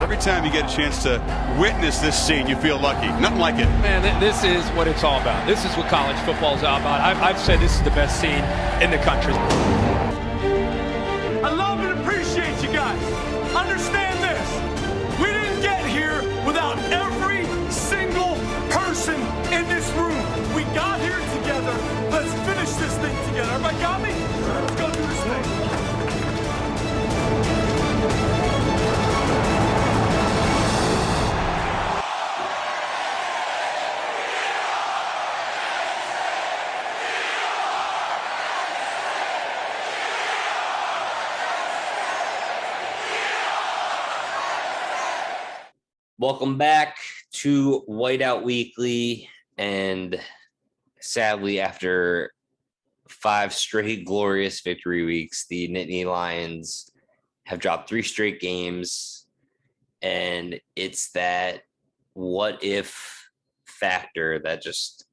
Every time you get a chance to witness this scene, you feel lucky. Nothing like it. Man, this is what it's all about. This is what college football is all about. I've said this is the best scene in the country. I love and appreciate you guys. Understand this. We didn't get here without every single person in this room. We got here together. Let's finish this thing together. Everybody got me? Let's go do this thing. Welcome back to Whiteout Weekly, and sadly, after 5 straight glorious victory weeks, the Nittany Lions have dropped 3 straight games, and it's that what if factor that just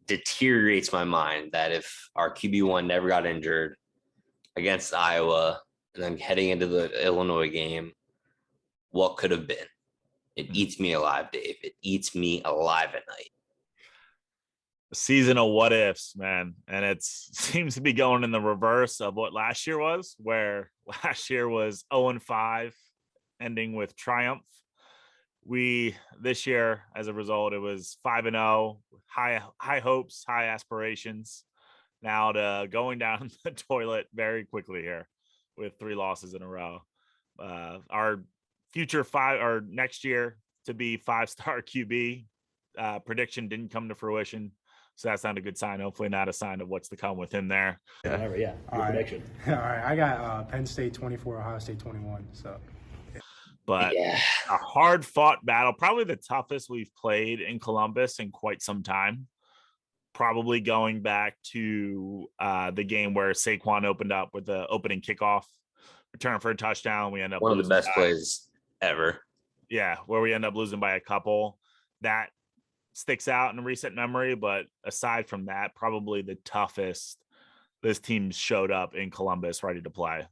deteriorates my mind, that if our QB1 never got injured against Iowa and then heading into the Illinois game, what could have been? It eats me alive, Dave. It eats me alive at night. A season of what ifs, man. And it seems to be going in the reverse of what last year was, where last year was 0-5, ending with triumph. This year, as a result, it was 5-0, high hopes, high aspirations. Now to going down the toilet very quickly here with 3 losses in a row. Our future next year to be 5-star QB prediction didn't come to fruition, so that's not a good sign. Hopefully not a sign of what's to come with him there. Your prediction. All right, I got Penn State 24, Ohio State 21. So, but a hard fought battle, probably the toughest we've played in Columbus in quite some time. Probably going back to the game where Saquon opened up with the opening kickoff return for a touchdown. We end up one of the best plays ever. Yeah, where we end up losing by a couple. That sticks out in recent memory, but aside from that, probably the toughest this team showed up in Columbus ready to play.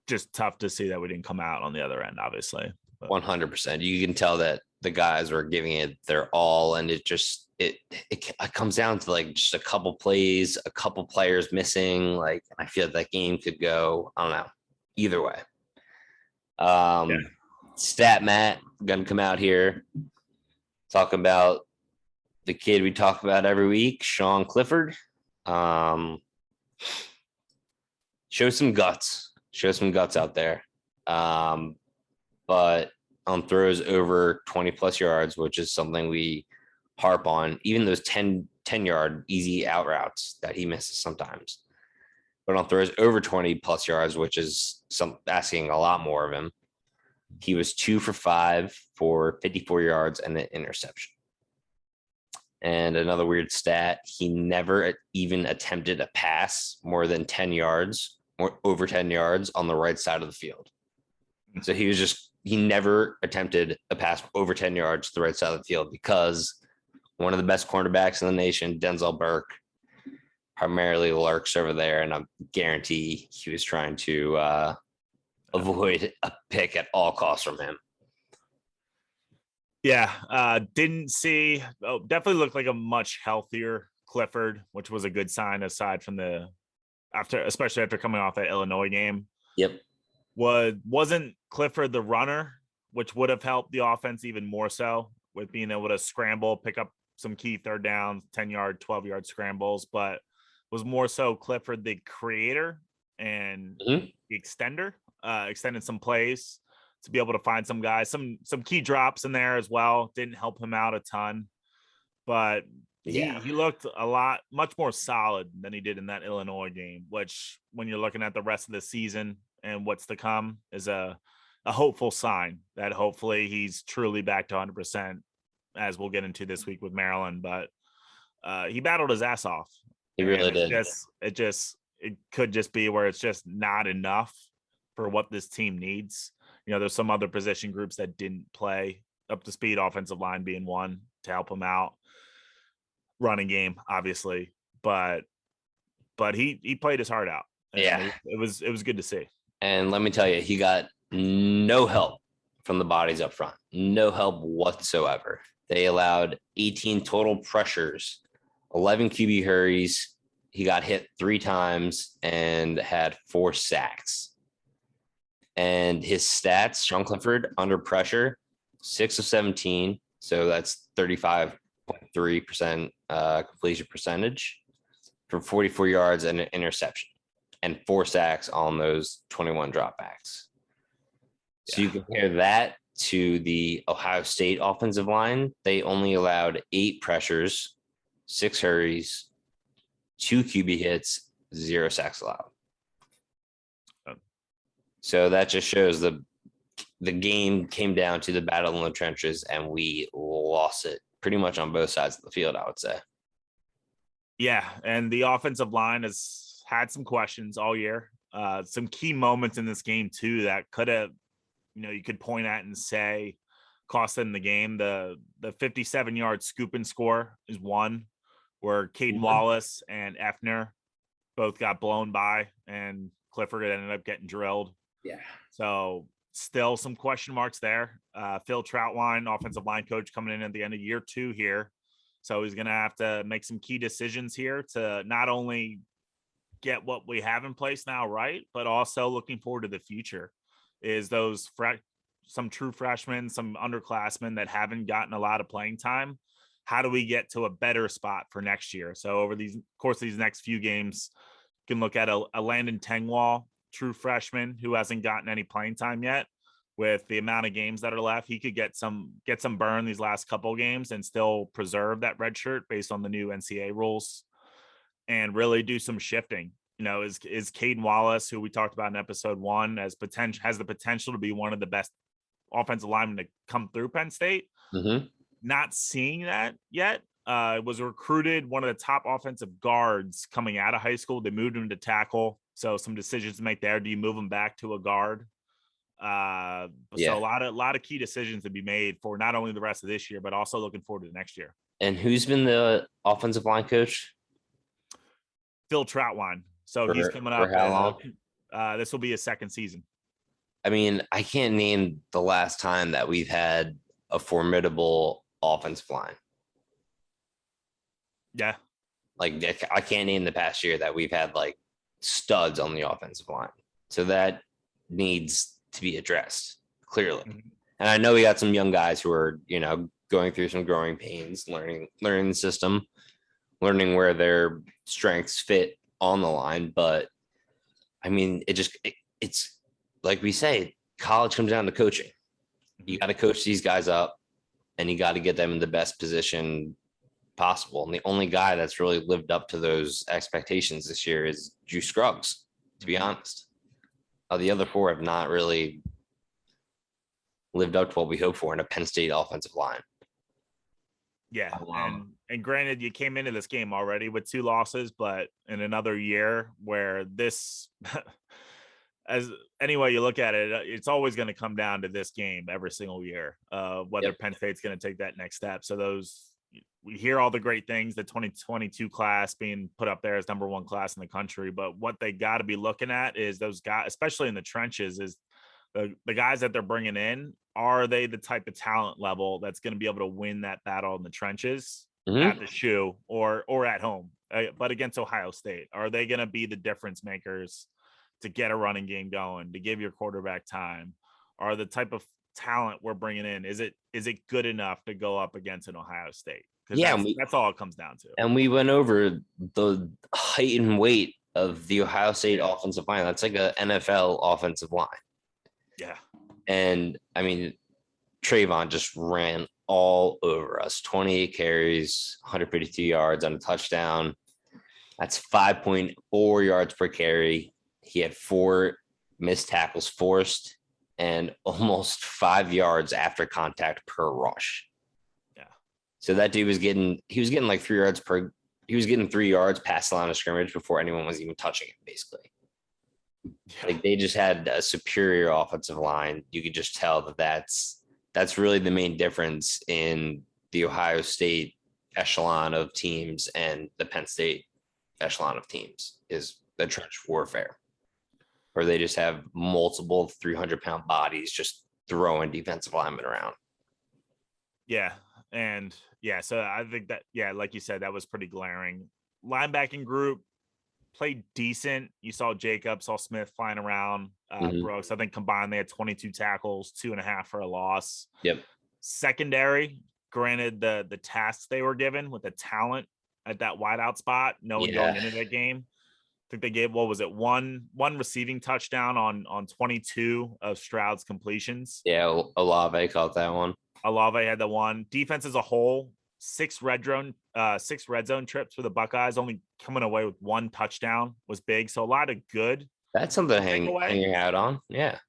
Just tough to see that we didn't come out on the other end, obviously. 100%. You can tell that the guys were giving it their all, and it comes down to like just a couple plays, a couple players missing. Like, I feel that game could go, I don't know, either way. Stat Matt gonna come out here talk about the kid we talk about every week, Sean Clifford. Show some guts out there. But on throws over 20 plus yards, which is something we harp on, even those 10 yard easy out routes that he misses sometimes. But on throws over 20 plus yards, which is asking a lot more of him, he was 2 for 5 for 54 yards and an interception. And another weird stat, he never even attempted a pass more than 10 yards or over 10 yards on the right side of the field. So he never attempted a pass over 10 yards to the right side of the field because one of the best cornerbacks in the nation, Denzel Burke, primarily lurks over there, and I guarantee he was trying to avoid a pick at all costs from him. Yeah, didn't see. Definitely looked like a much healthier Clifford, which was a good sign aside from especially after coming off that Illinois game. Yep. Wasn't Clifford the runner, which would have helped the offense even more so with being able to scramble, pick up some key third downs, 10-yard, 12-yard scrambles, but was more so Clifford the creator and the extender, extended some plays to be able to find some guys, some key drops in there as well. Didn't help him out a ton, but he looked much more solid than he did in that Illinois game, which when you're looking at the rest of the season and what's to come is a hopeful sign that hopefully he's truly back to 100%, as we'll get into this week with Maryland. But he battled his ass off. He really did. It could just be where it's just not enough for what this team needs. You know, there's some other position groups that didn't play up to speed, offensive line being one to help him out. Running game, obviously, but he played his heart out. And it was good to see. And let me tell you, he got no help from the bodies up front. No help whatsoever. They allowed 18 total pressures, 11 QB hurries. He got hit 3 times and had 4 sacks. And his stats, Sean Clifford, under pressure, 6 of 17. So that's 35.3% completion percentage for 44 yards and an interception and 4 sacks on those 21 dropbacks. So you compare that to the Ohio State offensive line. They only allowed 8 pressures, 6 hurries, 2 QB hits, 0 sacks allowed. So that just shows the game came down to the battle in the trenches, and we lost it pretty much on both sides of the field, I would say. Yeah, and the offensive line has had some questions all year. Some key moments in this game too that could have, you could point at and say cost them the game. The 57-yard scoop and score is one, where Caden Wallace and Effner both got blown by, and Clifford ended up getting drilled. Yeah. So still some question marks there. Phil Troutwine, offensive line coach, coming in at the end of year 2 here. So he's going to have to make some key decisions here to not only get what we have in place now right, but also looking forward to the future. Is those some true freshmen, some underclassmen that haven't gotten a lot of playing time, how do we get to a better spot for next year? So over these course of these next few games, you can look at a Landon Tengwall, true freshman who hasn't gotten any playing time yet. With the amount of games that are left, he could get some burn these last couple of games and still preserve that red shirt based on the new NCAA rules and really do some shifting. Is Caden Wallace, who we talked about in episode 1, has the potential to be one of the best offensive linemen to come through Penn State. Mm-hmm. Not seeing that yet. Was recruited one of the top offensive guards coming out of high school. They moved him to tackle. So some decisions to make there. Do you move him back to a guard? So a lot of key decisions to be made for not only the rest of this year, but also looking forward to the next year. And who's been the offensive line coach? Phil Troutwine. So he's coming up. For how long? This will be his 2nd season. I mean, I can't name the last time that we've had a formidable offensive line. Yeah. Like, I can't name the past year that we've had like studs on the offensive line. So that needs to be addressed clearly. Mm-hmm. And I know we got some young guys who are, going through some growing pains, learning the system, learning where their strengths fit on the line. But I mean, it's like we say, college comes down to coaching. You got to coach these guys up, and you got to get them in the best position possible. And the only guy that's really lived up to those expectations this year is Drew Scruggs, to be honest. The other 4 have not really lived up to what we hope for in a Penn State offensive line. Yeah, and granted, you came into this game already with 2 losses, but in another year where this, as any way you look at it, it's always going to come down to this game every single year, whether Penn State's going to take that next step. So we hear all the great things, the 2022 class being put up there as number 1 class in the country, but what they got to be looking at is those guys, especially in the trenches, is the guys that they're bringing in. Are they the type of talent level that's going to be able to win that battle in the trenches at the shoe or at home? But against Ohio State, are they going to be the difference makers to get a running game going, to give your quarterback time? Are the type of talent we're bringing in, is it good enough to go up against an Ohio State? Because that's all it comes down to. And we went over the height and weight of the Ohio State offensive line. That's like a NFL offensive line. Yeah. And I mean, Trayvon just ran all over us. 28 carries, 152 yards on a touchdown. That's 5.4 yards per carry. He had 4 missed tackles forced and almost 5 yards after contact per rush. Yeah. So that dude was getting like 3 yards he was getting 3 yards past the line of scrimmage before anyone was even touching him, basically. Yeah. Like, they just had a superior offensive line. You could just tell that's really the main difference in the Ohio State echelon of teams and the Penn State echelon of teams is the trench warfare. or they just have multiple 300-pound bodies just throwing defensive linemen around. Yeah. And yeah, so I think that, yeah, like you said, that was pretty glaring. Linebacking group played decent. You saw Jacob, saw Smith flying around. Brooks, I think combined they had 22 tackles, 2.5 for a loss. Yep. Secondary, granted the tasks they were given with the talent at that wideout spot, going into that game. I think they gave, what was it, one receiving touchdown on 22 of Stroud's completions. Yeah, Olave caught that one. Olave had the one. Defense as a whole, 6 red zone trips for the Buckeyes, only coming away with 1 touchdown was big. So a lot of good. That's something hanging out on. Yeah.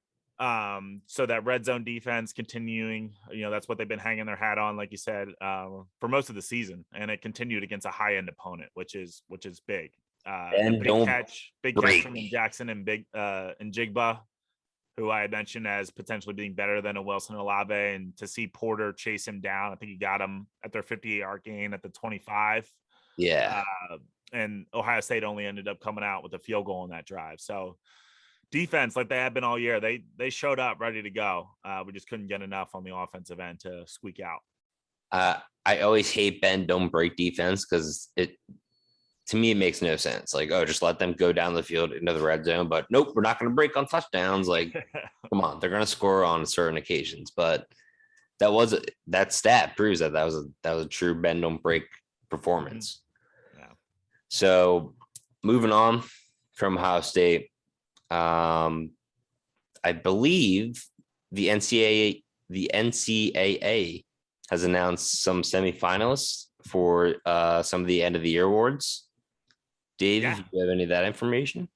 So that red zone defense continuing, that's what they've been hanging their hat on, like you said, for most of the season, and it continued against a high end opponent, which is big. And big catch from Jackson and Jigba, who I had mentioned as potentially being better than a Wilson Olave, and to see Porter chase him down, I think he got him at their 58-yard gain at the 25. Yeah. And Ohio State only ended up coming out with a field goal in that drive. So defense, like they have been all year, they showed up ready to go. We just couldn't get enough on the offensive end to squeak out. I always hate bend don't break defense, because to me, it makes no sense. Like, oh, just let them go down the field into the red zone. But nope, we're not going to break on touchdowns. Like, come on, they're going to score on certain occasions. But that stat proves that was a true bend don't break performance. Yeah. So moving on from Ohio State, I believe the NCAA has announced some semifinalists for some of the end of the year awards. Dave, do you have any of that information?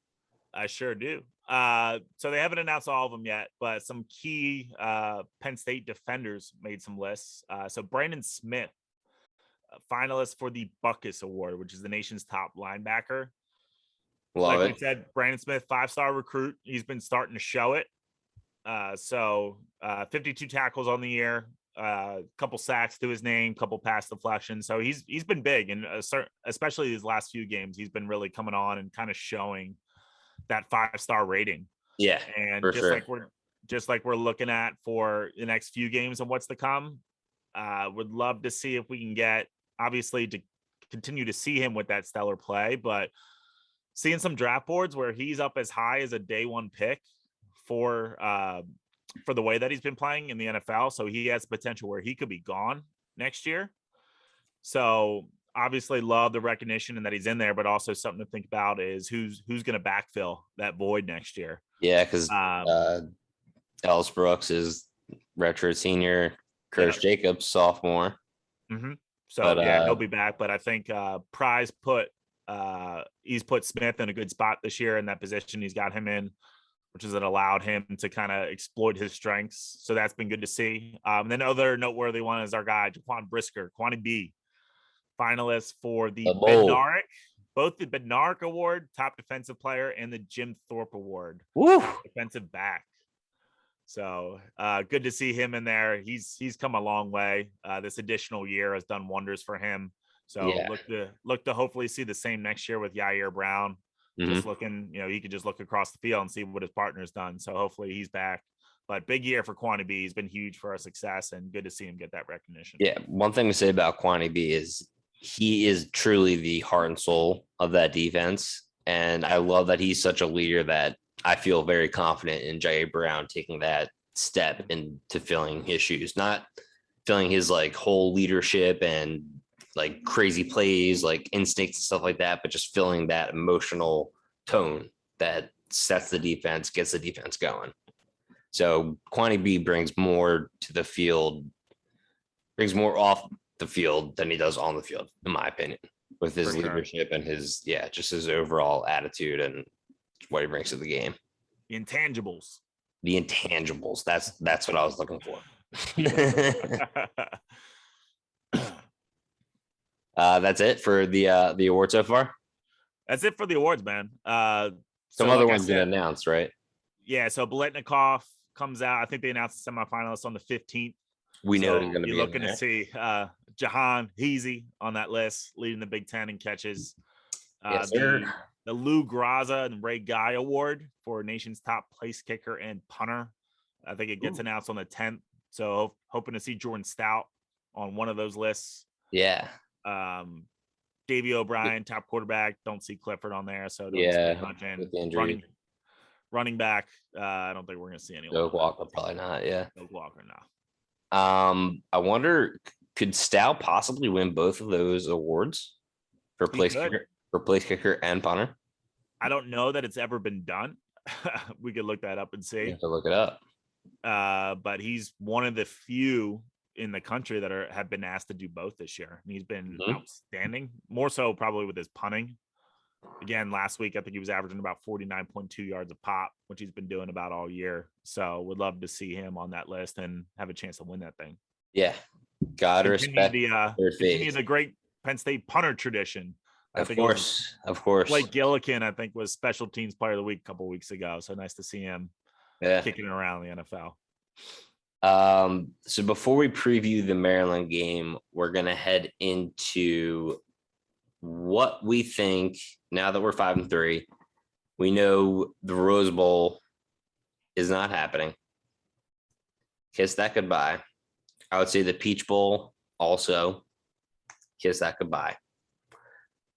I sure do. So they haven't announced all of them yet, but some key Penn State defenders made some lists. So Brandon Smith, finalist for the Buckus Award, which is the nation's top linebacker. Like we said, Brandon Smith, 5-star recruit. He's been starting to show it. 52 tackles on the year, couple sacks to his name, couple pass deflections. So he's been big, and especially these last few games, he's been really coming on and kind of showing that 5-star rating. Yeah, and just like we're looking at for the next few games and what's to come. Would love to see if we can get, obviously, to continue to see him with that stellar play, but seeing some draft boards where he's up as high as a day 1 pick for the way that he's been playing in the NFL. So he has potential where he could be gone next year. So obviously love the recognition and that he's in there, but also something to think about is who's going to backfill that void next year. Yeah, because Ellis Brooks is redshirt senior, Curtis Jacobs sophomore. Mm-hmm. So he'll be back. But I think Prize he's put Smith in a good spot this year in that position he's got him in, which has allowed him to kind of exploit his strengths. So that's been good to see. And then other noteworthy one is our guy, Jaquan Brisker, Kwani B, finalist for the both the Bednarik Award, top defensive player, and the Jim Thorpe Award, defensive back. So good to see him in there. He's come a long way. This additional year has done wonders for him. So look to hopefully see the same next year with Yair Brown. Just looking, he could just look across the field and see what his partner's done. So hopefully he's back. But big year for Kwani B. He's been huge for our success, and good to see him get that recognition. Yeah, one thing to say about Kwani B is he is truly the heart and soul of that defense. And I love that he's such a leader that I feel very confident in Jair Brown taking that step into filling his shoes, not filling his like whole leadership and like crazy plays, like instincts and stuff like that, but just filling that emotional tone that sets the defense, gets the defense going. So Kwani B brings more to the field, brings more off the field than he does on the field, in my opinion, with his leadership and his, just his overall attitude and what he brings to the game. The intangibles. That's what I was looking for. That's it for the award so far. That's it for the awards, man. Some other ones get announced, right? Yeah. So Biletnikoff comes out. I think they announced the semifinalists on the 15th. We know he's going to be looking to see Jahan Heasy on that list, leading the Big Ten in catches. Yes, sir. the Lou Graza and Ray Guy Award for nation's top place kicker and punter. I think it gets announced on the 10th. So hoping to see Jordan Stout on one of those lists. Yeah. Davey O'Brien, top quarterback. Don't see Clifford on there. So don't Yeah. much in. With the injury. Running back. I don't think we're going to see anyone. Doak Walker, probably not. Yeah. Doak Walker, no. I wonder, could Stout possibly win both of those awards for place kicker and punter? I don't know that it's ever been done. We could look that up and see. You have to look it up. But he's one of the few in the country that have been asked to do both this year. And he's been outstanding, more so probably with his punting. Again, last week, I think he was averaging about 49.2 yards a pop, which he's been doing about all year. So would love to see him on that list and have a chance to win that thing. Yeah. Gotta respect continue the great Penn State punter tradition. Of course. Blake Gillikin, I think, was special teams player of the week a couple weeks ago. So nice to see him kicking it around the NFL. So before we preview the Maryland game, we're going to head into what we think now that we're 5-3. We know the Rose Bowl is not happening. Kiss that goodbye. I would say the Peach Bowl also. Kiss that goodbye.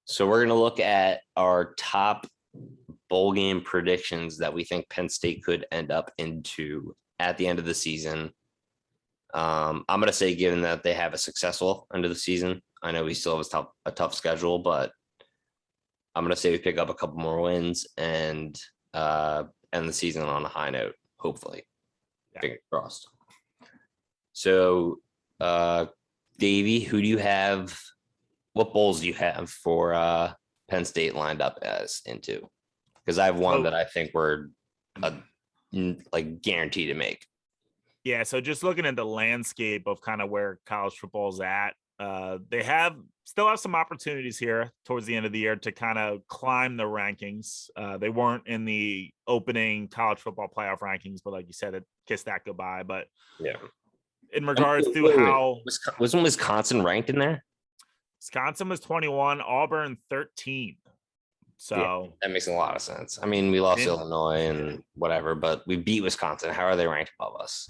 So we're going to look at our top bowl game predictions that we think Penn State could end up into at the end of the season. I'm going to say, given that they have a successful end of the season, I know we still have a tough schedule, but I'm going to say we pick up a couple more wins and end the season on a high note, hopefully. Fingers crossed. So, Davey, who do you have? What bowls do you have for Penn State lined up as into? Because I have one that I think we're guaranteed to make. Yeah, so just looking at the landscape of kind of where college football is at, they still have some opportunities here towards the end of the year to kind of climb the rankings. They weren't in the opening college football playoff rankings, but like you said, it kissed that goodbye. But yeah, in regards to how wasn't Wisconsin ranked in there? Wisconsin was 21, Auburn 13. So yeah, that makes a lot of sense. I mean, we lost Illinois and whatever, but we beat Wisconsin. How are they ranked above us?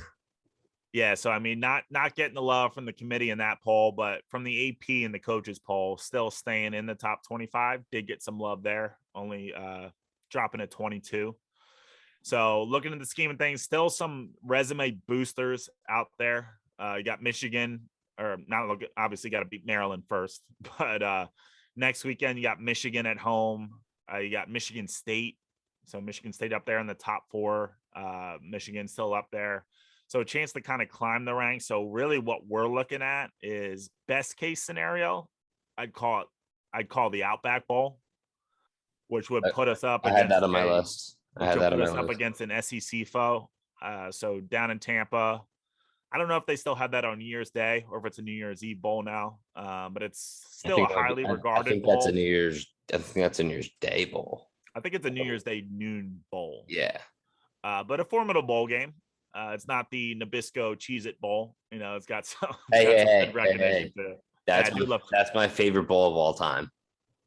Yeah, so I mean, not getting the love from the committee in that poll, but from the AP and the coaches poll, still staying in the top 25. Did get some love there, only dropping at 22. So looking at the scheme of things, still some resume boosters out there. You got Michigan, or not. Obviously, got to beat Maryland first, but next weekend you got Michigan at home. You got Michigan State, so Michigan State up there in the top 4. Michigan still up there. So a chance to kind of climb the ranks. So really what we're looking at is best case scenario. I'd call the Outback Bowl, which would put us up. I had that on my list. Against an SEC foe. So down in Tampa. I don't know if they still have that on New Year's Day or if it's a New Year's Eve bowl now. But it's still a highly regarded I think bowl. I think that's a New Year's Day bowl. I think it's a New Year's Day noon bowl. Yeah. But a formidable bowl game. It's not the Nabisco Cheez-It Bowl. You know, it's got some, recognition. That's my favorite bowl of all time.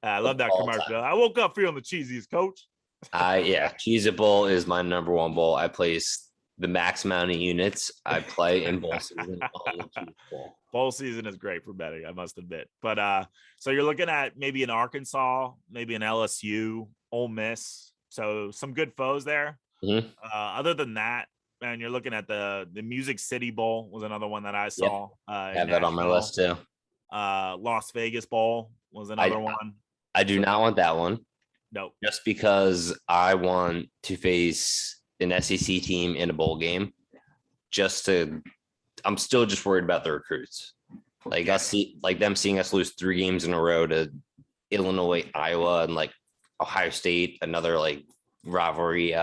I love that commercial. I woke up feeling the cheesiest, coach. Cheez-It Bowl is my number one bowl. I place the max amount of units I play in bowl season. Bowl season is great for betting, I must admit. But so you're looking at maybe an Arkansas, maybe an LSU, Ole Miss. So some good foes there. Mm-hmm. Other than that, man, you're looking at the Music City Bowl was another one that I saw. I have that on my list too. Las Vegas Bowl was another one. I do not want that one. Nope. Just because I want to face an SEC team in a bowl game. I'm still just worried about the recruits. Like them seeing us lose 3 games in a row to Illinois, Iowa, and Ohio State, another rivalry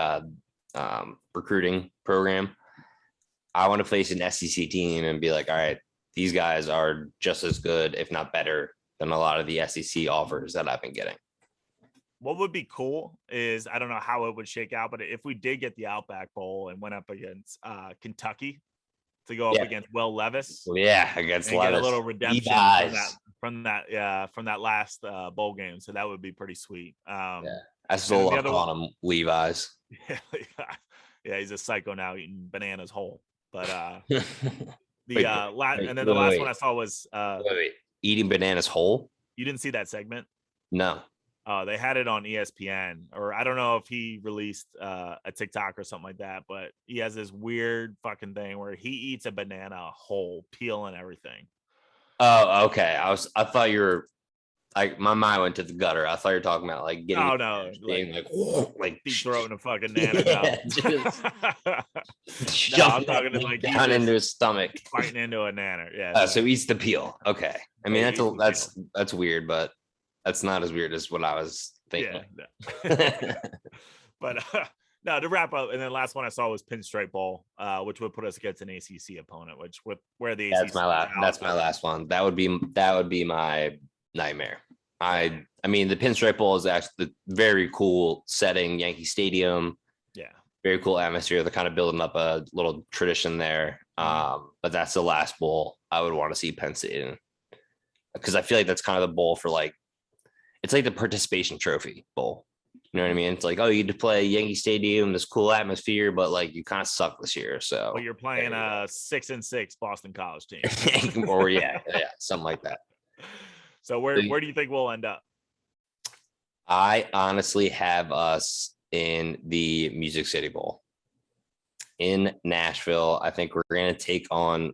recruiting program. I want to face an SEC team and be like, all right, these guys are just as good, if not better, than a lot of the SEC offers that I've been getting. What would be cool is, I don't know how it would shake out, but if we did get the Outback Bowl and went up against Kentucky to go up against Will Levis. Against Levis. Get a little redemption from that last bowl game. So that would be pretty sweet. I still the love other calling him Levi's. Yeah, he's a psycho now eating bananas whole. But Wait, and then the last one I saw was wait. Eating bananas whole? you didn't see that segment? No. They had it on ESPN, or I don't know if he released a TikTok or something like that, but he has this weird fucking thing where he eats a banana whole, peel and everything. Oh, okay. I thought you were my mind went to the gutter. I thought you were talking about like getting being like deep throating a fucking nana. I'm talking like down into his stomach, biting into a nana. Yeah. So he eats the peel. Okay. I mean that's weird, but that's not as weird as what I was thinking. Yeah. But no, to wrap up, and then last one I saw was Pinstripe Bowl, which would put us against an ACC opponent, where the that's my last one. That would be my nightmare. I mean, the Pinstripe Bowl is actually the very cool setting, Yankee Stadium. Yeah, very cool atmosphere. They're kind of building up a little tradition there. But that's the last bowl I would want to see Penn State in, because I feel like that's kind of the bowl for like, it's like the participation trophy bowl. You know what I mean? It's like, oh, you get to play Yankee Stadium, this cool atmosphere, but like you kind of suck this year. So you're playing a 6-6 Boston College team, or yeah, something like that. So where do you think we'll end up? I honestly have us in the Music City Bowl in Nashville. I think we're going to take on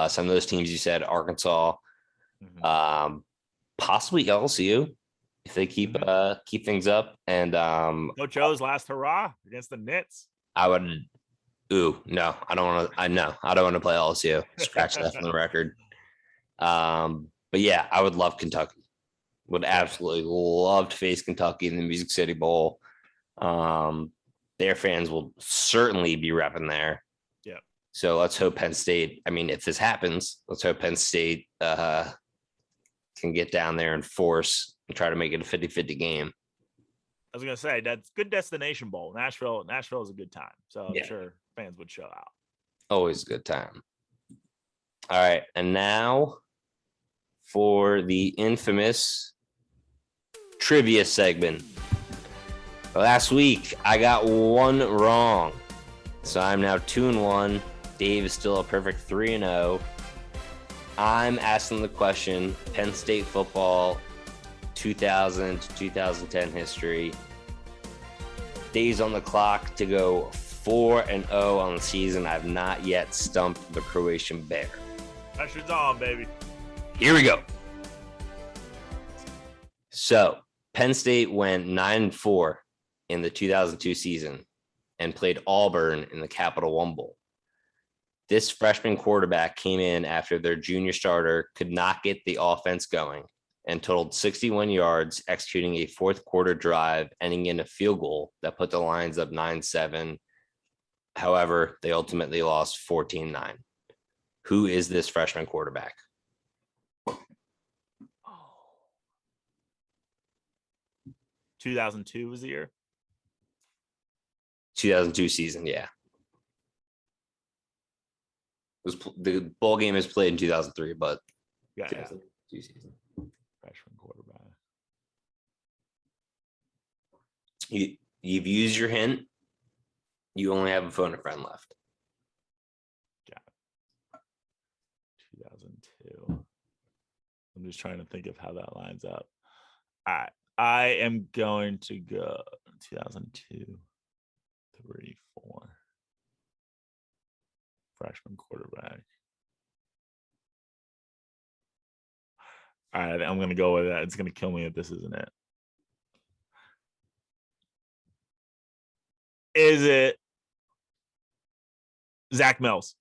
some of those teams you said, Arkansas, possibly LSU if they keep things up. And Coach O's last hurrah against the Nits. I would. No, I don't want to. I don't want to play LSU. Scratch that from the record. But yeah, I would love Kentucky. Would absolutely love to face Kentucky in the Music City Bowl. Their fans will certainly be repping there. Yeah. So let's hope Penn State. I mean, if this happens, let's hope Penn State can get down there and force and try to make it a 50-50 game. I was gonna say that's good destination bowl. Nashville is a good time. So I'm sure fans would show out. Always a good time. All right, and now for the infamous trivia segment. Last week, I got one wrong. So I'm now 2-1. Dave is still a perfect 3-0. I'm asking the question, Penn State football 2000 to 2010 history. Days on the clock to go 4-0 on the season. I've not yet stumped the Croatian Bear. Pressure's on, baby. Here we go. So Penn State went 9-4 in the 2002 season and played Auburn in the Capital One Bowl. This freshman quarterback came in after their junior starter could not get the offense going and totaled 61 yards, executing a fourth quarter drive, ending in a field goal that put the Lions up 9-7. However, they ultimately lost 14-9. Who is this freshman quarterback? 2002 was the year. 2002 season, yeah. The bowl game is played in 2003, but 2002 season. Freshman quarterback. You've used your hint. You only have a phone a friend left. Got it. 2002. I'm just trying to think of how that lines up. All right. I am going to go 2002, 3, 4. Freshman quarterback. All right, I'm going to go with that. It's going to kill me if this isn't it. Is it Zach Mills?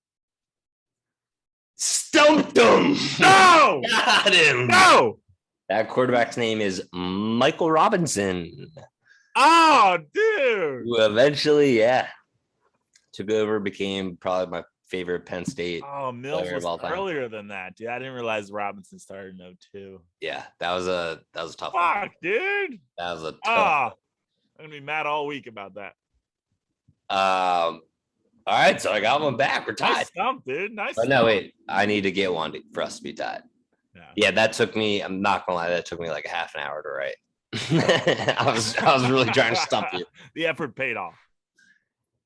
Stumped him. No! Got him. No! That quarterback's name is Michael Robinson. Oh, dude. Who eventually, took over, became probably my favorite Penn State. Oh, Mills was earlier than that, dude. I didn't realize Robinson started in 2002. Yeah, that was a tough one. Fuck, dude. That was a tough I'm gonna be mad all week about that. All right, so I got one back. We're tied. Nice stump, dude. Nice. But no, wait. I need to get one for us to be tied. Yeah, that took me. I'm not gonna lie. That took me like a half an hour to write. I was really trying to stump you. The effort paid off.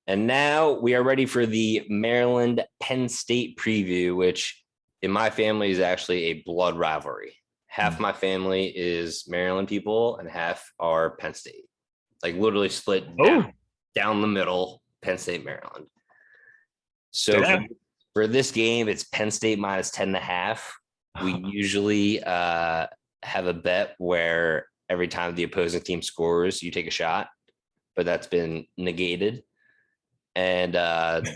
And now we are ready for the Maryland Penn State preview, which in my family is actually a blood rivalry. Half my family is Maryland people and half are Penn State. Like literally split down the middle, Penn State, Maryland. So for this game, it's Penn State minus 10.5. We usually have a bet where every time the opposing team scores, you take a shot, but that's been negated. And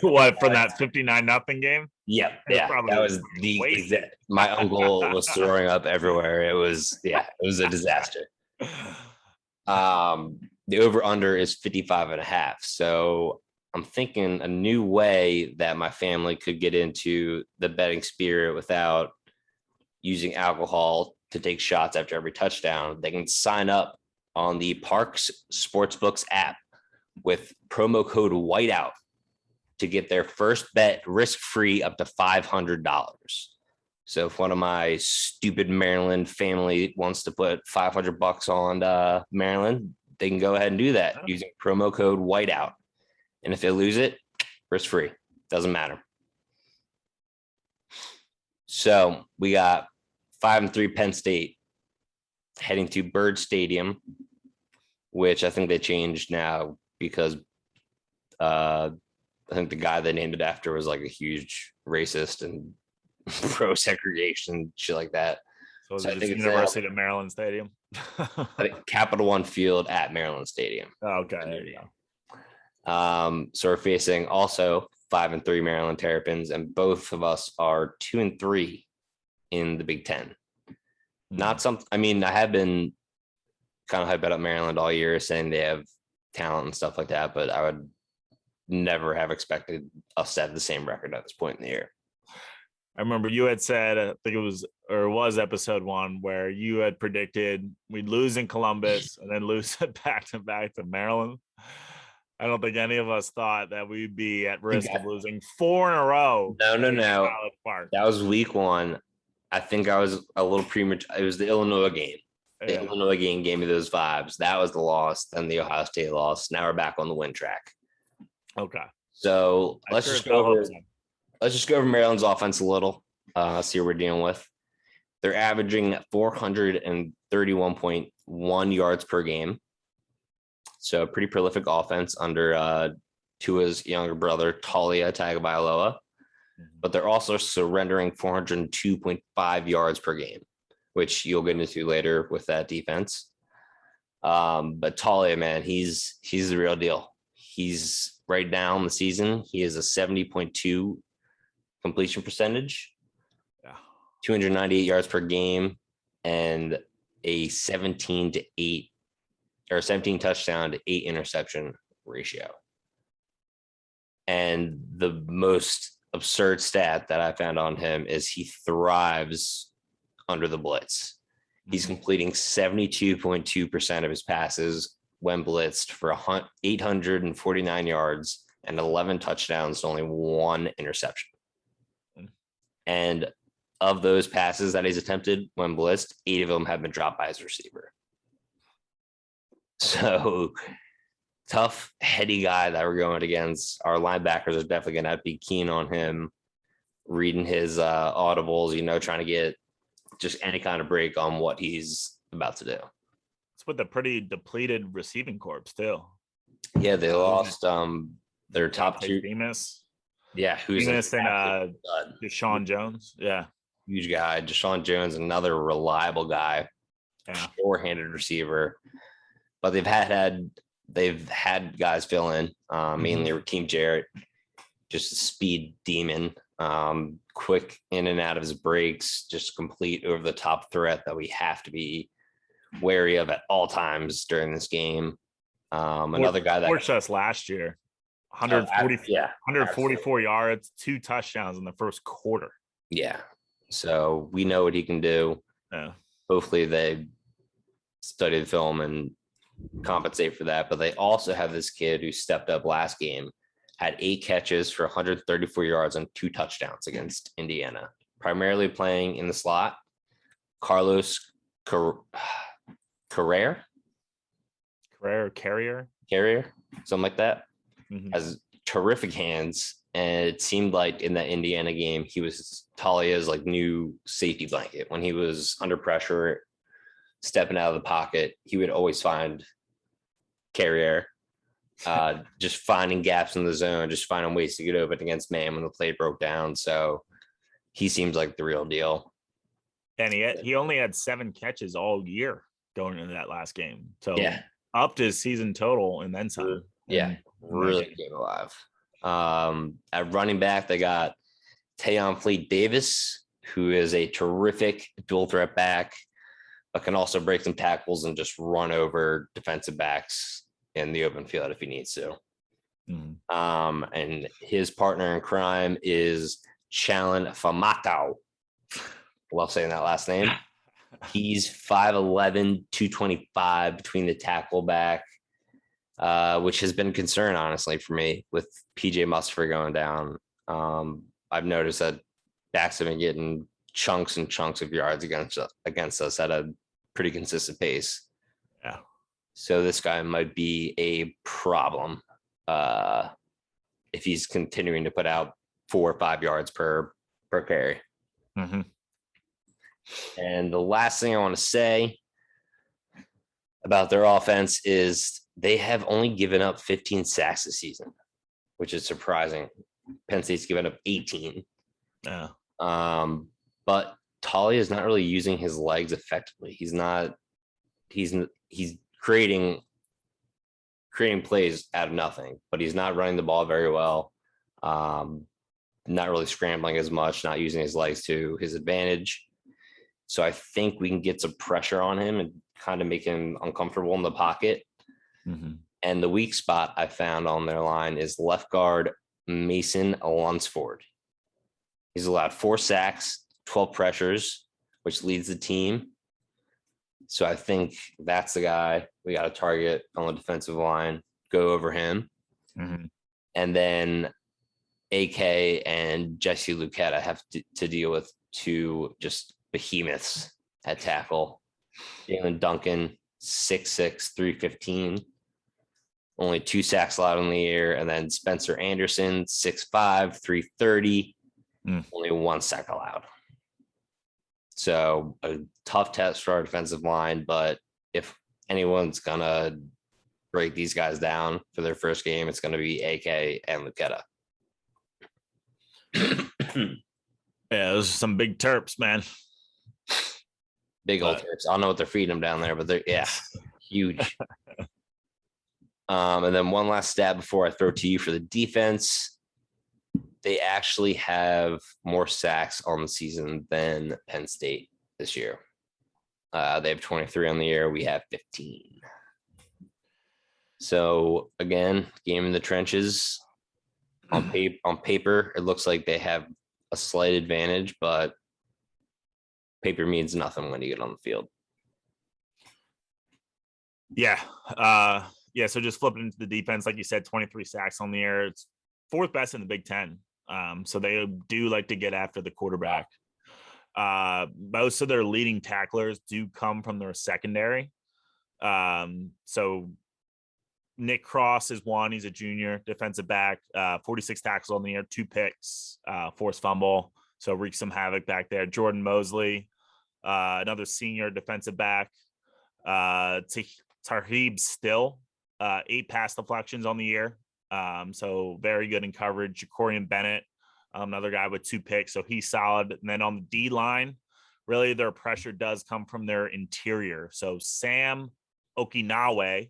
what, from that 59-0 game? Yeah, that was the exact. My uncle was throwing up everywhere. It was a disaster. The over under is 55.5. So I'm thinking a new way that my family could get into the betting spirit without using alcohol to take shots after every touchdown. They can sign up on the Parks Sportsbooks app with promo code Whiteout to get their first bet risk-free up to $500. So if one of my stupid Maryland family wants to put $500 on Maryland, they can go ahead and do that using promo code Whiteout. And if they lose it, risk-free. Doesn't matter. So we got 5-3 Penn State heading to Bird Stadium, which I think they changed now because I think the guy they named it after was like a huge racist and pro segregation shit like that. So I think it's University of Maryland Stadium. I think Capital One Field at Maryland Stadium. Oh, okay, there you go. So we're facing also 5-3 Maryland Terrapins, and both of us are 2-3 in the Big Ten. Not something. I mean, I have been kind of hyped up Maryland all year, saying they have talent and stuff like that, but I would never have expected us to have the same record at this point in the year. I remember you had said, I think it was episode 1, where you had predicted we'd lose in Columbus and then lose it back to Maryland. I don't think any of us thought that we'd be at risk of losing 4 in a row. No. That was week 1. I think I was a little premature. It was the Illinois game. The Illinois game gave me those vibes. That was the loss, then the Ohio State loss. Now we're back on the win track. Okay. So let's just go over Maryland's offense a little, see what we're dealing with. They're averaging 431.1 yards per game. So a pretty prolific offense under Tua's younger brother, Taulia Tagovailoa. But they're also surrendering 402.5 yards per game, which you'll get into later with that defense. But Taulia, man, he's the real deal. He's right now in the season, he is a 70.2 completion percentage, 298 yards per game, and a 17 touchdown to 8 interception ratio. And the most absurd stat that I found on him is he thrives under the blitz. He's completing 72.2% of his passes when blitzed for 849 yards and 11 touchdowns to only 1 interception. And of those passes that he's attempted when blitzed, 8 of them have been dropped by his receiver. So tough, heady guy that we're going against. Our linebackers are definitely going to have to be keen on him, reading his audibles, trying to get just any kind of break on what he's about to do. It's with a pretty depleted receiving corps too. Yeah, they lost their top 2. Famous. Yeah, who's and Deshaun Jones. Yeah. Huge guy. Deshaun Jones, another reliable guy. Yeah. Four-handed receiver. But they've had guys fill in, mainly Rakeem Jarrett, just a speed demon, quick in and out of his breaks, just complete over the top threat that we have to be wary of at all times during this game. Another guy that torched us last year, 144 yards, 2 touchdowns in the first quarter. Yeah. So we know what he can do. Yeah. Hopefully they study the film and compensate for that. But they also have this kid who stepped up last game, had 8 catches for 134 yards and 2 touchdowns against Indiana, primarily playing in the slot. Carlos Carrera. Carrier, something like that. Mhm. Has terrific hands. And it seemed like in that Indiana game, he was Taulia's like new safety blanket. When he was under pressure, stepping out of the pocket, he would always find Carrier, just finding gaps in the zone, just finding ways to get open against man when the play broke down. So he seems like the real deal. and he only had 7 catches all year going into that last game. So Yeah. upped his season total and then some. Yeah, really game alive. At running back, they got Tayon Fleet Davis, who is a terrific dual threat back, but can also break some tackles and just run over defensive backs in the open field if he needs to. And his partner in crime is Challen Famatau. Love saying that last name. He's 5'11", 225 between the tackle back, which has been a concern, honestly, for me with PJ Musfer going down. I've noticed that backs have been getting chunks and chunks of yards against us at a pretty consistent pace. Yeah. So this guy might be a problem if he's continuing to put out 4 or 5 yards per carry. Mm-hmm. And the last thing I want to say about their offense is they have only given up 15 sacks this season, which is surprising. Penn State's given up 18. Yeah. But Taulia is not really using his legs effectively. He's creating plays out of nothing, but he's not running the ball very well. Not really scrambling as much, not using his legs to his advantage. So I think we can get some pressure on him and kind of make him uncomfortable in the pocket. Mm-hmm. And the weak spot I found on their line is left guard Mason Lunsford. He's allowed 4 sacks, 12 pressures, which leads the team. So I think that's the guy we got to target on the defensive line, go over him. Mm-hmm. And then AK and Jesse Lucetta have to deal with 2 just behemoths at tackle. Jalen Duncan, 6'6", 315. Only 2 sacks allowed in the year. And then Spencer Anderson, 6'5", 330. Only 1 sack allowed. So a tough test for our defensive line. But if anyone's going to break these guys down for their first game, it's going to be AK and Lucetta. Yeah, those are some big terps, man. Big old Terps. I don't know what they're feeding them down there, but they're huge. And then one last stat before I throw to you for the defense. They actually have more sacks on the season than Penn State this year. They have 23 on the year. We have 15. So again, game in the trenches. On paper, it looks like they have a slight advantage, but paper means nothing when you get on the field. Yeah. So just flipping into the defense, like you said, 23 sacks on the air. It's 4th best in the Big Ten. So they do like to get after the quarterback. Most of their leading tacklers do come from their secondary. So Nick Cross is one. He's a junior defensive back, 46 tackles on the air, 2 picks, forced fumble. So wreaked some havoc back there. Jordan Mosley, another senior defensive back. Tarheeb Still, 8 pass deflections on the year. So very good in coverage. Jacorian Bennett, another guy with 2 picks. So he's solid. And then on the D line, really their pressure does come from their interior. So Sam Okinawa,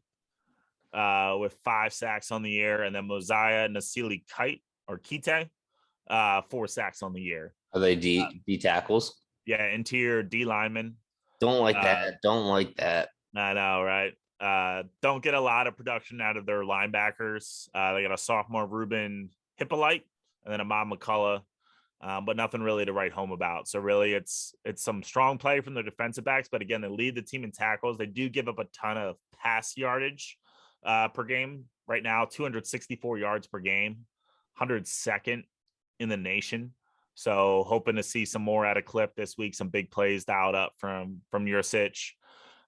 with 5 sacks on the year, and then Mosiah Nasili Kite, 4 sacks on the year. Are they D tackles? Yeah, interior D lineman. Don't like that. Don't like that. I know, right? Don't get a lot of production out of their linebackers. They got a sophomore Ruben Hippolyte and then Ahmad McCullough, but nothing really to write home about. So really it's some strong play from their defensive backs, but again, they lead the team in tackles. They do give up a ton of pass yardage per game right now, 264 yards per game, 102nd in the nation. So hoping to see some more at a clip this week, some big plays dialed up from Yurcich.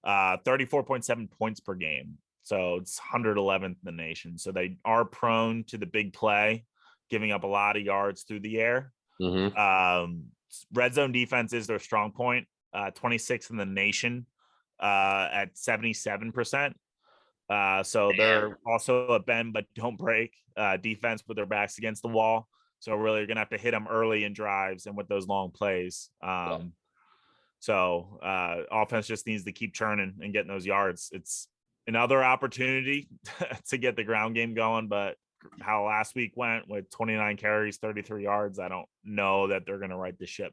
34.7 points per game. So it's 111th in the nation. So they are prone to the big play, giving up a lot of yards through the air. Red zone defense is their strong point, 26th in the nation at 77%. So they're also a bend but don't break defense with their backs against the wall. So really, you're gonna have to hit them early in drives and with those long plays. So offense just needs to keep churning and getting those yards. It's another opportunity to get the ground game going, but how last week went with 29 carries, 33 yards, I don't know that they're gonna right the ship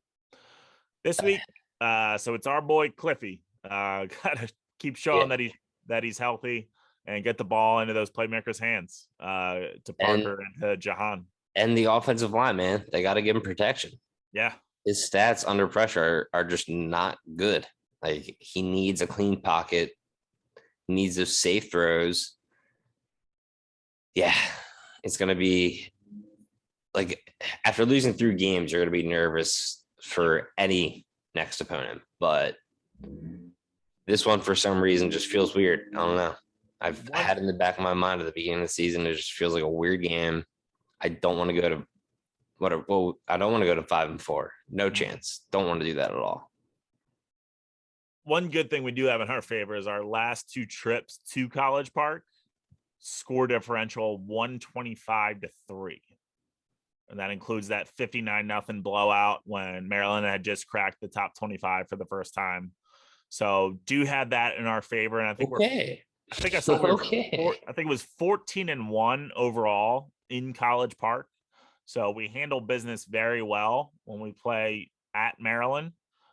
this week. So it's our boy Cliffy. Gotta keep showing that he's healthy and get the ball into those playmakers' hands to Parker and to Jahan. And the offensive line, man, they got to give him protection. Yeah. His stats under pressure are just not good. Like, he needs a clean pocket, needs those safe throws. Yeah, it's going to be like, after losing 3 games, you're going to be nervous for any next opponent. But this one, for some reason, just feels weird. I don't know. I've had in the back of my mind at the beginning of the season, it just feels like a weird game. I don't want to go to I don't want to go to 5-4. No chance. Don't want to do that at all. One good thing we do have in our favor is our last 2 trips to College Park, score differential 125-3. And that includes that 59-0 blowout when Maryland had just cracked the top 25 for the first time. So do have that in our favor. And I think I saw I think it was 14-1 overall in College Park. So we handle business very well when we play at Maryland.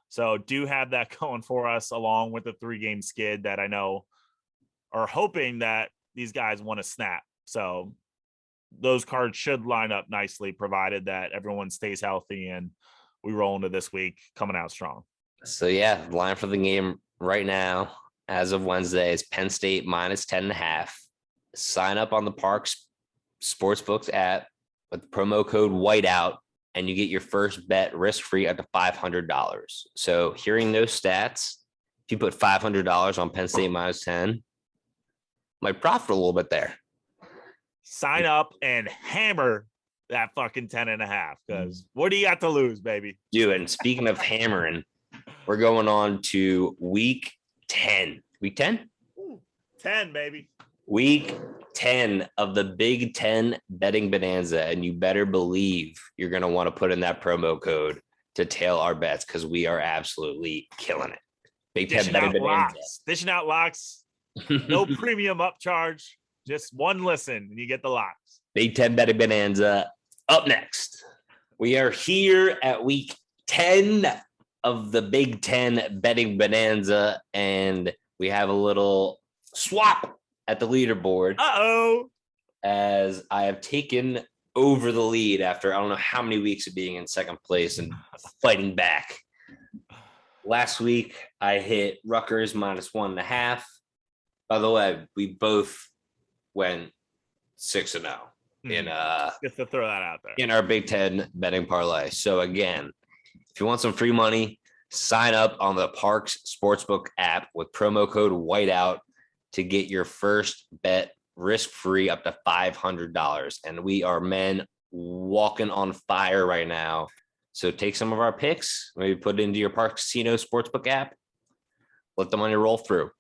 So do have that going for us, along with the 3-game skid that I know are hoping that these guys want to snap. So those cards should line up nicely, provided that everyone stays healthy and we roll into this week coming out strong. So yeah, line for the game right now, as of Wednesday, is Penn State -10.5. Sign up on the Parks Sportsbooks app with promo code Whiteout, and you get your first bet risk-free up to $500. So hearing those stats, if you put $500 on Penn State -10, might profit a little bit there. Sign up and hammer that fucking 10.5, because what do you got to lose, baby? Dude, and speaking of hammering, we're going on to week 10. Week 10? 10, baby. Week 10 of the Big Ten Betting Bonanza, and you better believe you're going to want to put in that promo code to tail our bets, because we are absolutely killing it. Big Ten Betting Bonanza. Dishing out locks. No premium upcharge. Just one listen and you get the locks. Big Ten Betting Bonanza up next. We are here at week 10 of the Big Ten Betting Bonanza, and we have a little swap at the leaderboard. As I have taken over the lead after I don't know how many weeks of being in second place and fighting back. Last week I hit Rutgers -1.5. By the way, we both went 6-0 in just to throw that out there in our Big Ten betting parlay. So again, if you want some free money, sign up on the Parks Sportsbook app with promo code Whiteout to get your first bet risk-free up to $500. And we are men walking on fire right now. So take some of our picks, maybe put it into your Parks Casino Sportsbook app, let the money roll through.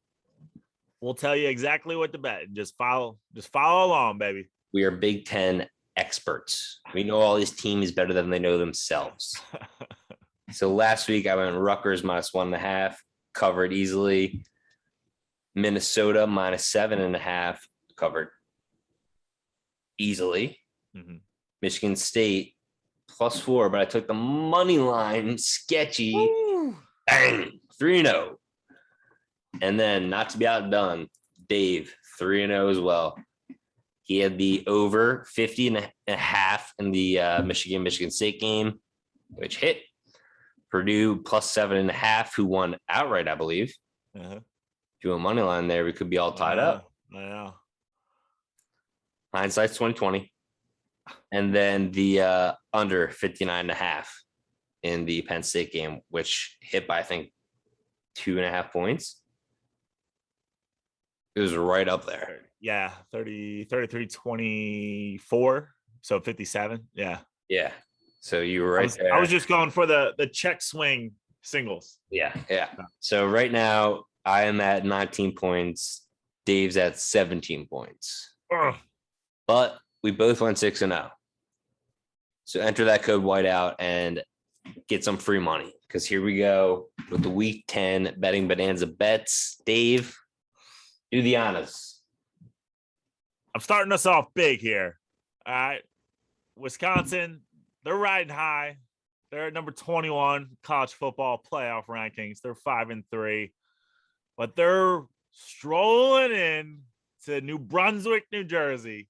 We'll tell you exactly what to bet. Just follow along, baby. We are Big Ten experts. We know all these teams better than they know themselves. So last week I went Rutgers -1.5, covered easily. Minnesota -7.5, covered easily. Michigan State +4, but I took the money line, sketchy. Bang, 3-0. And then, not to be outdone, Dave, 3-0 as well. He had the over 50.5 in the Michigan State game, which hit. Purdue +7.5, who won outright, I believe. If you want money line there, we could be all tied up. Yeah. Hindsight's 2020. And then the under 59.5 in the Penn State game, which hit by, I think, 2.5 points. It was right up there. Yeah, 33-24. So 57. Yeah. Yeah. So you were right there. I was just going for the check swing singles. Yeah. So right now I am at 19 points. Dave's at 17 points. Ugh. But we both went 6-0. So enter that code whiteout and get some free money. Because here we go with the week 10 betting bonanza bets. Dave, do the honors. I'm starting us off big here. All right. Wisconsin, they're riding high. They're at number 21 college football playoff rankings. They're 5-3, but they're strolling in to New Brunswick, New Jersey,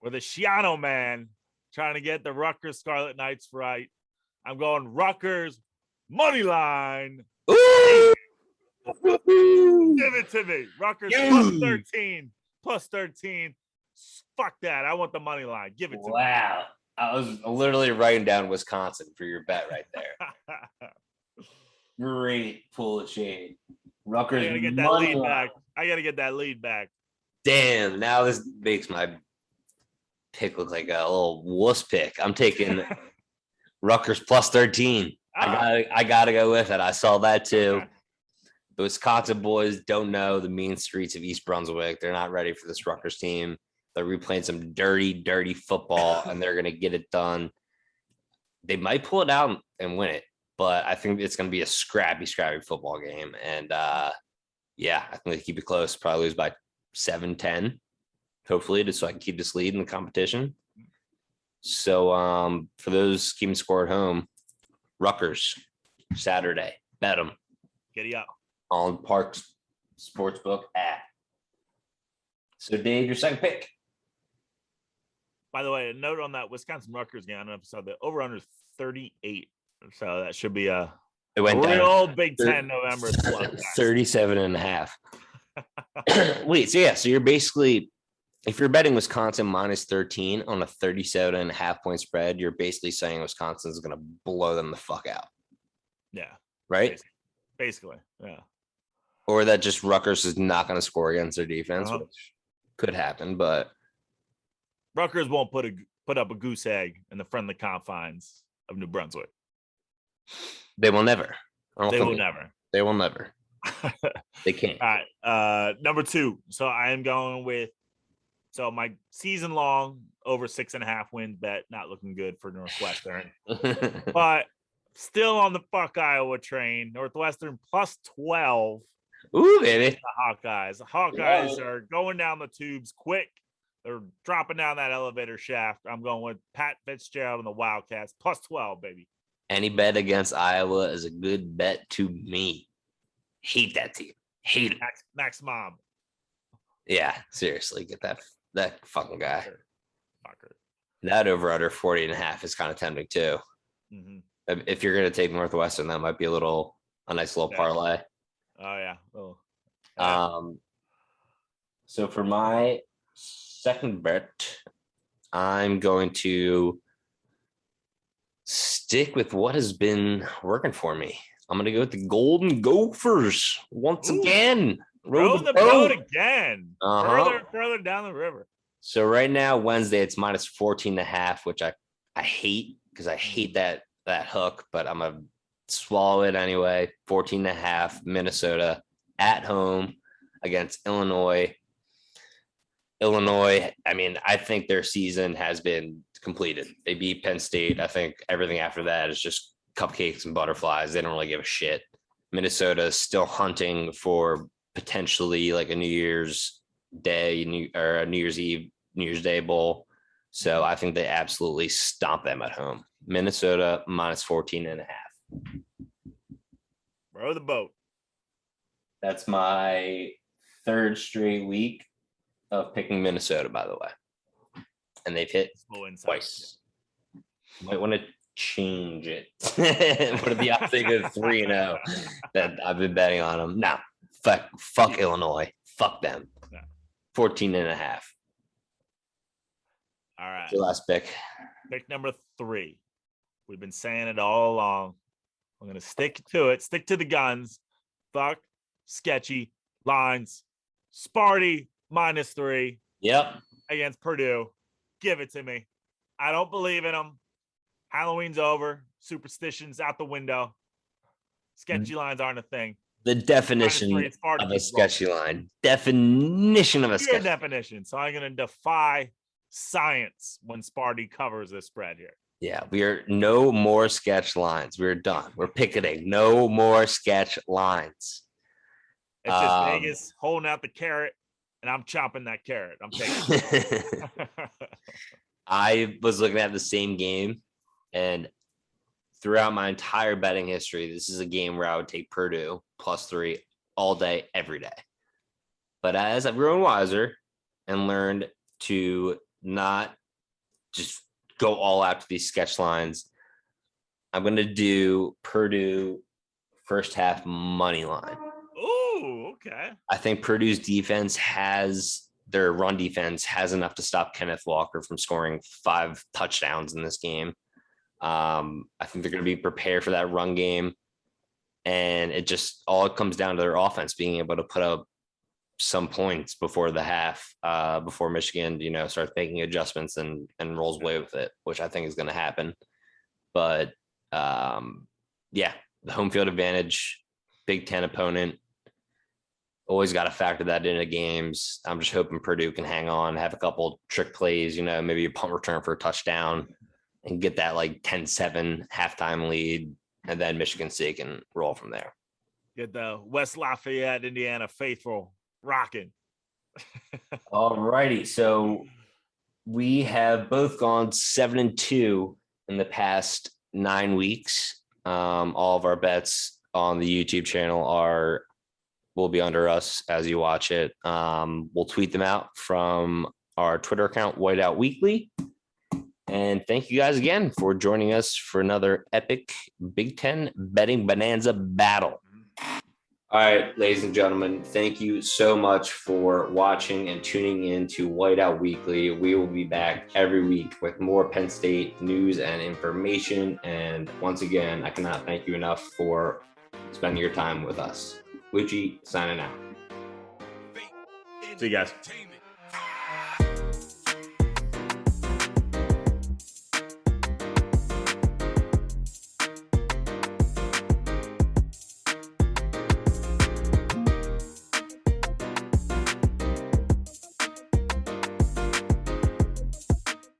with a Shiano man trying to get the Rutgers Scarlet Knights right. I'm going Rutgers money line. Ooh! Give it to me. Rutgers plus 13. Fuck that. I want the money line. Give it to me. Wow. I was literally writing down Wisconsin for your bet right there. Great pull of shade. Rutgers. I gotta get that lead back. I gotta get that lead back. Damn. Now this makes my pick look like a little wuss pick. I'm taking Rutgers plus 13. I gotta go with it. I saw that too. Okay. The Wisconsin boys don't know the mean streets of East Brunswick. They're not ready for this Rutgers team. They're replaying some dirty football, and they're going to get it done. They might pull it out and win it, but I think it's going to be a scrappy football game. And, yeah, I think they keep it close. Probably lose by 7-10, hopefully, just so I can keep this lead in the competition. So for those keeping score at home, Rutgers, Saturday, bet them. Giddy up. On Parks Sportsbook app. So, Dave, your second pick. By the way, a note on that Wisconsin Rutgers game. I don't know if you saw the over-under is 38. So that should be a real Big Ten November. 37.5. Wait, so you're basically, if you're betting Wisconsin minus 13 on a 37.5 point spread, you're basically saying Wisconsin's going to blow them the fuck out. Yeah. Right? Basically. Yeah. Or that just Rutgers is not going to score against their defense, which could happen, but Rutgers won't put up a goose egg in the friendly confines of New Brunswick. They will never. They will never. They will never. They can't. All right. Number 2. So I am going with my season long over 6.5 wins bet. Not looking good for Northwestern, but still on the fuck Iowa train. Northwestern plus 12. Ooh, baby. The Hawkeyes. The Hawkeyes are going down the tubes quick. They're dropping down that elevator shaft. I'm going with Pat Fitzgerald and the Wildcats plus 12, baby. Any bet against Iowa is a good bet to me. Hate that team. Hate it. Max Mob. Yeah, seriously, get that fucking guy. Fucker. That over under 40.5 is kind of tempting too. Mm-hmm. If you're going to take Northwestern, that might be a nice little parlay. Oh yeah. Oh. So for my second bet, I'm going to stick with what has been working for me. I'm going to go with the Golden Gophers once again. Row the boat again. Further down the river. So right now, Wednesday, it's minus 14.5, which I hate because I hate that hook, but I'm going to swallow it anyway. 14.5, Minnesota at home against Illinois. I mean, I think their season has been completed. They beat Penn State. I think everything after that is just cupcakes and butterflies. They don't really give a shit. Minnesota is still hunting for potentially like a New Year's Day or a New Year's Eve, New Year's Day bowl. So I think they absolutely stomp them at home. Minnesota minus 14.5. Row the boat. That's my third straight week of picking Minnesota, by the way. And they've hit twice. Might want to change it. Would it be up to 3-0 that I've been betting on them? No. Fuck Illinois. Fuck them. 14.5. All right. Your last pick. Pick number 3. We've been saying it all along. I'm going to stick to it. Stick to the guns. Fuck sketchy lines. Sparty -3 Yep. against Purdue. Give it to me. I don't believe in them. Halloween's over. Superstitions out the window. Sketchy lines aren't a thing. The definition Sparty of a keeps sketchy line. Definition of a Your sketchy. definition. So I'm going to defy science when Sparty covers this spread here. Yeah, we are no more sketch lines. We're done. We're picketing. No more sketch lines. It's just Vegas holding out the carrot, and I'm chopping that carrot. I'm taking it. I was looking at the same game, and throughout my entire betting history, this is a game where I would take Purdue +3 all day, every day. But as I've grown wiser and learned to not just go all out to these sketch lines, I'm going to do Purdue first half money line. Ooh, okay. I think Purdue's defense their run defense has enough to stop Kenneth Walker from scoring 5 touchdowns in this game. I think they're going to be prepared for that run game. And it comes down to their offense being able to put up some points before the half, before Michigan, starts making adjustments and rolls away with it, which I think is going to happen. But the home field advantage, Big Ten opponent, always got to factor that into games. I'm just hoping Purdue can hang on, have a couple trick plays, maybe a punt return for a touchdown and get that 10-7 halftime lead. And then Michigan State can roll from there. Get the West Lafayette, Indiana faithful rocking. All righty. So we have both gone 7-2 in the past 9 weeks. All of our bets on the YouTube channel will be under us as you watch it. We'll tweet them out from our Twitter account, Whiteout Weekly. And thank you guys again for joining us for another epic Big Ten betting bonanza battle. All right, ladies and gentlemen, thank you so much for watching and tuning in to Whiteout Weekly. We will be back every week with more Penn State news and information. And once again, I cannot thank you enough for spending your time with us. Lucci signing out. See you guys.